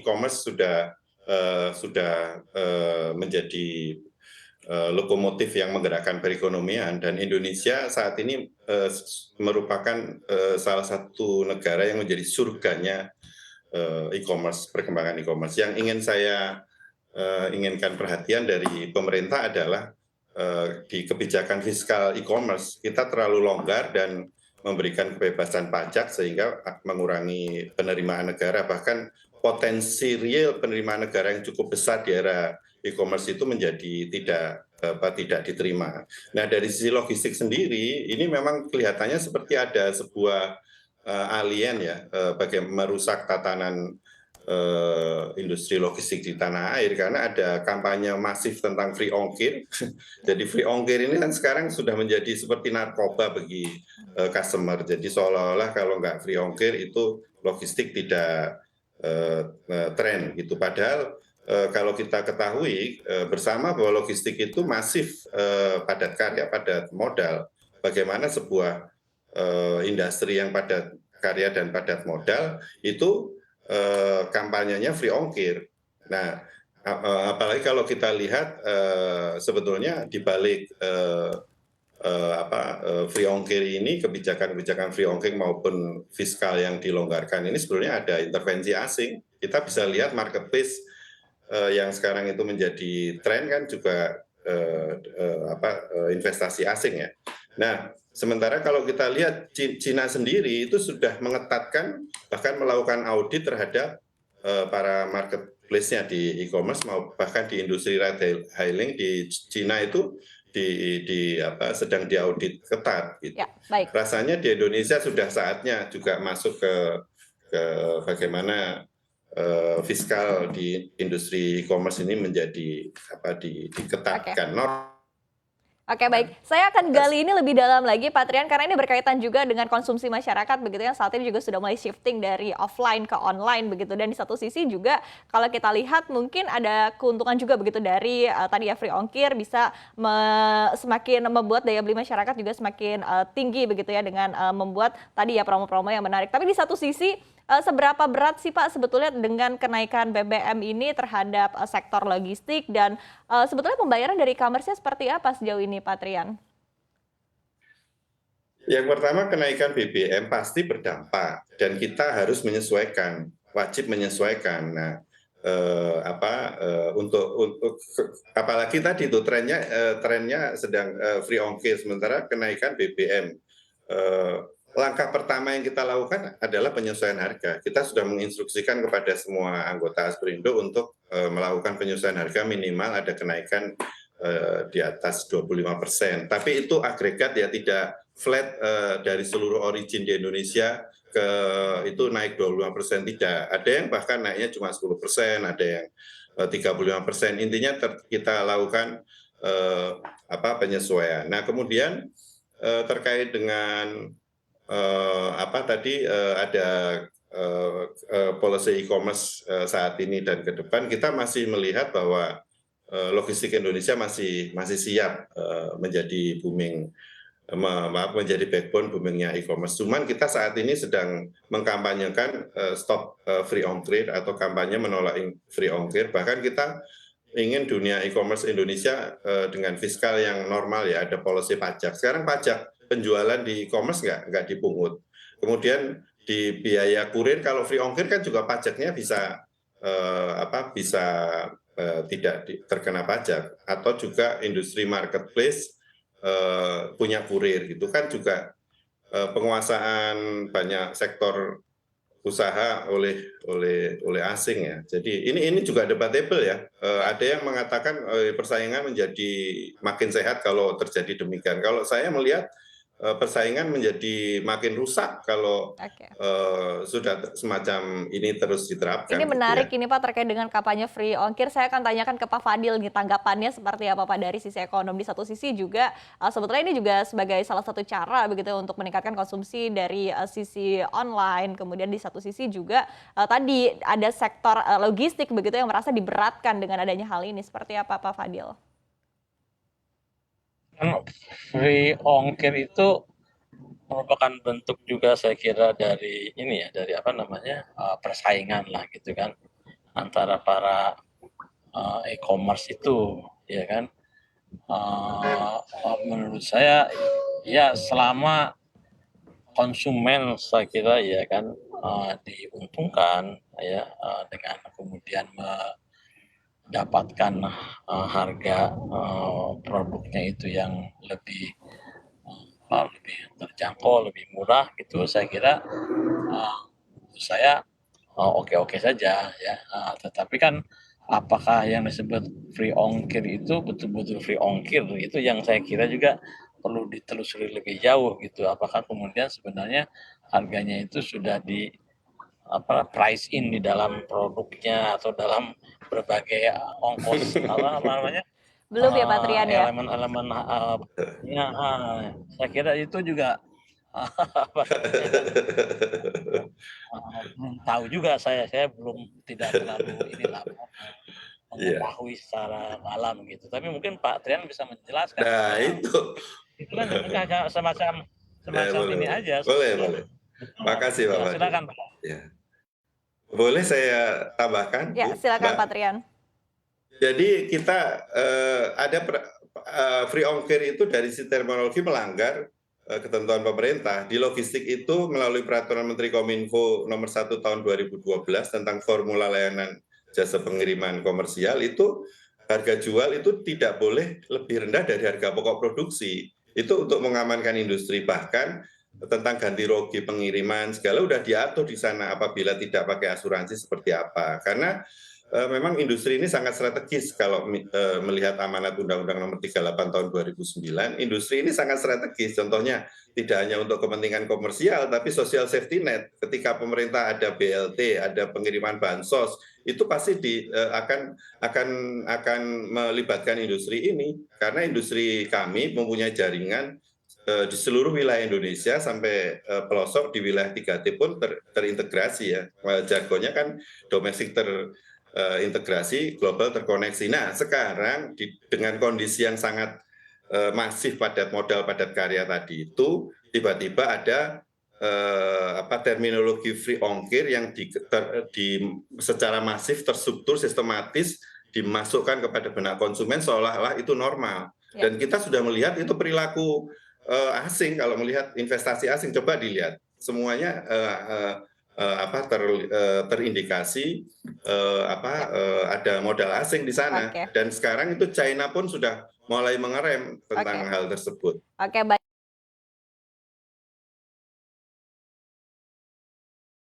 e-commerce sudah menjadi lokomotif yang menggerakkan perekonomian, dan Indonesia saat ini merupakan salah satu negara yang menjadi surganya e-commerce, perkembangan e-commerce. Yang ingin saya inginkan perhatian dari pemerintah adalah di kebijakan fiskal e-commerce kita terlalu longgar dan memberikan kebebasan pajak sehingga mengurangi penerimaan negara, bahkan potensi real penerimaan negara yang cukup besar di era e-commerce itu menjadi tidak diterima. Nah, dari sisi logistik sendiri ini memang kelihatannya seperti ada sebuah alien ya, bagaimana merusak tatanan industri logistik di tanah air, karena ada kampanye masif tentang free ongkir. Jadi free ongkir ini kan sekarang sudah menjadi seperti narkoba bagi customer. Jadi seolah-olah kalau nggak free ongkir itu logistik tidak tren gitu. Padahal kalau kita ketahui bersama bahwa logistik itu masif padat karya, padat modal. Bagaimana sebuah industri yang padat karya dan padat modal itu kampanyenya free ongkir. Nah, apalagi kalau kita lihat sebetulnya di balik free ongkir ini, kebijakan free ongkir maupun fiskal yang dilonggarkan ini sebetulnya ada intervensi asing. Kita bisa lihat marketplace yang sekarang itu menjadi tren kan juga investasi asing ya. Nah, sementara kalau kita lihat Cina sendiri itu sudah mengetatkan, bahkan melakukan audit terhadap para marketplace-nya di e-commerce, bahkan di industri retailing di Cina itu sedang diaudit ketat. Gitu. Ya, baik. Rasanya di Indonesia sudah saatnya juga masuk ke bagaimana fiskal di industri e-commerce ini menjadi diketatkan. Oke, baik. Saya akan gali ini lebih dalam lagi, Pak Trian, karena ini berkaitan juga dengan konsumsi masyarakat begitu yang saat ini juga sudah mulai shifting dari offline ke online begitu. Dan di satu sisi juga kalau kita lihat mungkin ada keuntungan juga begitu dari tadi ya free ongkir bisa semakin membuat daya beli masyarakat juga semakin tinggi begitu ya dengan membuat tadi ya promo-promo yang menarik. Tapi di satu sisi seberapa berat sih Pak sebetulnya dengan kenaikan BBM ini terhadap sektor logistik, dan sebetulnya pembayaran dari e-commerce-nya seperti apa sejauh ini Pak Trian? Yang pertama, kenaikan BBM pasti berdampak dan kita harus menyesuaikan, wajib menyesuaikan. Nah, untuk apalagi tadi itu trennya sedang free ongkir, sementara kenaikan BBM. Langkah pertama yang kita lakukan adalah penyesuaian harga. Kita sudah menginstruksikan kepada semua anggota Asperindo untuk melakukan penyesuaian harga, minimal ada kenaikan di atas 25%. Tapi itu agregat ya, tidak flat dari seluruh origin di Indonesia itu naik 25%, tidak. Ada yang bahkan naiknya cuma 10%, ada yang 35%. Intinya kita lakukan penyesuaian. Nah, kemudian terkait dengan ada policy e-commerce saat ini dan ke depan, kita masih melihat bahwa logistik Indonesia masih siap menjadi menjadi backbone boomingnya e-commerce. Cuman kita saat ini sedang mengkampanyekan stop free ongkir atau kampanye menolak free ongkir. Bahkan kita ingin dunia e-commerce Indonesia dengan fiskal yang normal ya, ada policy pajak. Sekarang pajak penjualan di e-commerce nggak dipungut. Kemudian di biaya kurir kalau free ongkir kan juga pajaknya bisa tidak terkena pajak, atau juga industri marketplace punya kurir gitu kan juga penguasaan banyak sektor usaha oleh asing ya. Jadi ini juga debatable ya. Ada yang mengatakan persaingan menjadi makin sehat kalau terjadi demikian. Kalau saya melihat persaingan menjadi makin rusak kalau sudah semacam ini terus diterapkan. Ini menarik gitu ya. ini Pak terkait dengan kampanye free ongkir. Saya akan tanyakan ke Pak Fadil nih tanggapannya seperti apa Pak dari sisi ekonomi. Di satu sisi juga sebetulnya ini juga sebagai salah satu cara begitu untuk meningkatkan konsumsi dari sisi online. Kemudian di satu sisi juga tadi ada sektor logistik begitu yang merasa diberatkan dengan adanya hal ini. Seperti apa Pak Fadil? Free ongkir itu merupakan bentuk juga saya kira dari ini ya, dari persaingan lah gitu kan. antara para e-commerce itu, ya kan. Menurut saya ya selama konsumen saya kira ya kan diuntungkan ya dengan kemudian mendapatkan harga produknya itu yang lebih lebih terjangkau, lebih murah gitu. Saya kira menurut saya oke-oke saja ya. Tetapi kan apakah yang disebut free ongkir itu betul-betul free ongkir itu yang saya kira juga perlu ditelusuri lebih jauh gitu. Apakah kemudian sebenarnya harganya itu sudah di price in di dalam produknya atau dalam berbagai ongkos apa namanya Belum ya Pak Trian ya? elemen-elemen ya, saya kira itu juga apa namanya kan belum tahu juga saya belum tidak terlalu inilah Iya. mengetahui secara dalam gitu. Tapi mungkin Pak Trian bisa menjelaskan Nah, supaya itu. itu kan hanya semacam Ya, semacam boleh, ini boleh. aja Boleh, sebetulnya. boleh. Makasih, Pak Ya, Fadil. silakan Pak. Ya. Boleh saya tambahkan, Ya, Bu, silakan Mbak? Pak Trian. Jadi kita ada free ongkir itu dari sisi terminologi melanggar ketentuan pemerintah. Di logistik itu melalui Peraturan Menteri Kominfo nomor 1 tahun 2012 tentang formula layanan jasa pengiriman komersial itu harga jual itu tidak boleh lebih rendah dari harga pokok produksi. Itu untuk mengamankan industri, bahkan tentang ganti rugi pengiriman segala udah diatur di sana apabila tidak pakai asuransi seperti apa. Karena memang industri ini sangat strategis kalau melihat amanat Undang-Undang Nomor 38 Tahun 2009, industri ini sangat strategis. Contohnya tidak hanya untuk kepentingan komersial, tapi social safety net. Ketika pemerintah ada BLT, ada pengiriman bansos, itu pasti akan melibatkan industri ini karena industri kami mempunyai jaringan di seluruh wilayah Indonesia sampai pelosok di wilayah 3T pun terintegrasi ya. Jargonnya kan domestik integrasi, global terkoneksi. Nah, sekarang dengan kondisi yang sangat masif padat modal, padat karya tadi itu, tiba-tiba ada terminologi free ongkir yang secara masif, terstruktur, sistematis dimasukkan kepada benak konsumen seolah-olah itu normal. Dan kita sudah melihat itu perilaku asing. Kalau melihat investasi asing, coba dilihat semuanya terindikasi ada modal asing di sana. Oke. Dan sekarang itu China pun sudah mulai mengerem tentang hal tersebut. Oke, baik.